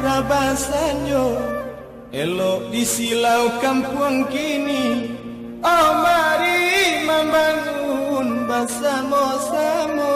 rabasanyo elok di silau kampung kini. Oh mari membangun bersama-sama.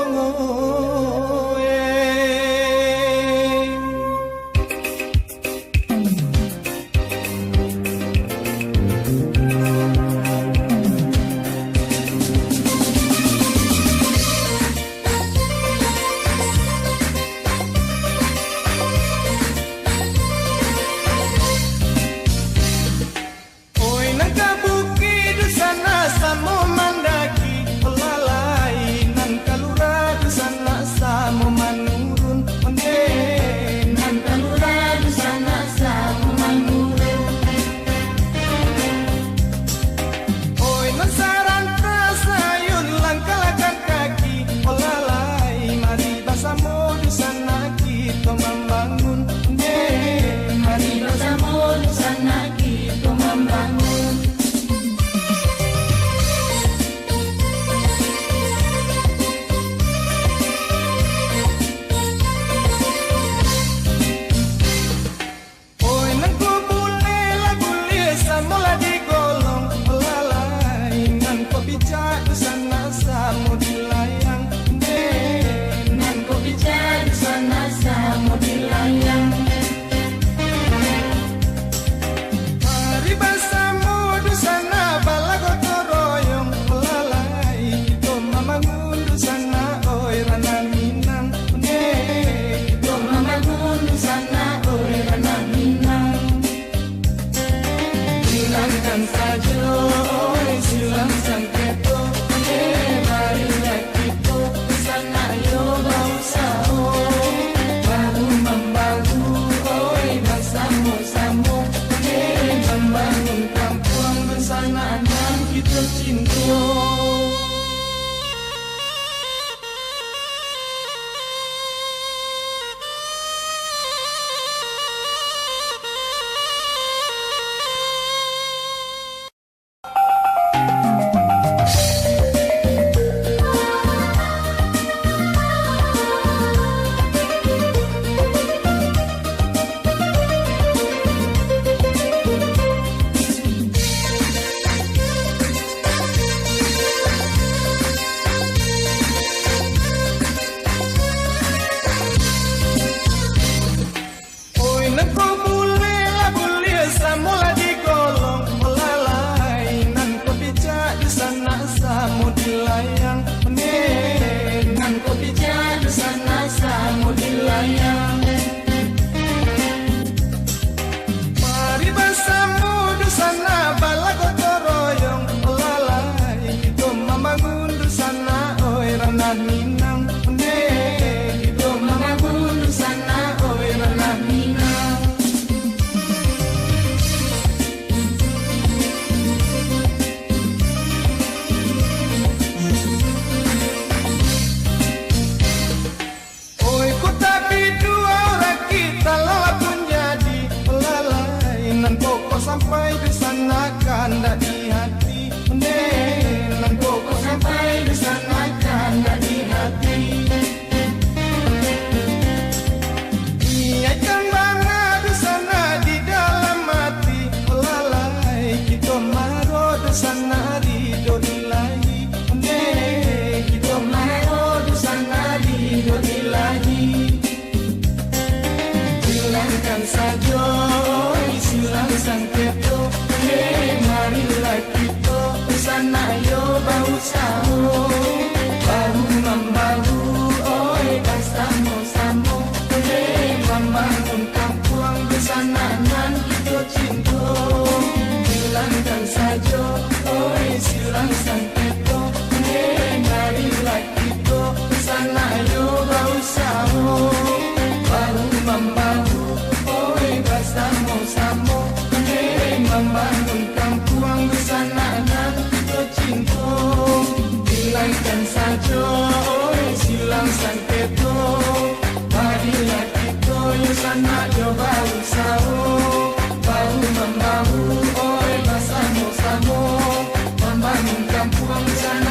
Sampai di sana kan di hati, nan pokok sampai di sana kan di hati. Iaikan bangga di sana di dalam hati, lalai kita maro di sana di donilahi, kita maro di sana di donilahi. Hilangkan saja silang sangketo, marilah kita bersama yo bahu sahu, bahu membahu, oi bersama-sama, membangun kampung bersama nan kita cinta. Hilangkan saja, oi silang sangketo, marilah kita bersama yo bahu sahu, bahu membahu, oi bersama-sama, membangun kampung bersama nan kita cinta. Hilangkan saja, oi silang sangketo, marilah kita yo sana yo bahu sahu, bahu membahu, oi bersama-sama, membangun kampung bersama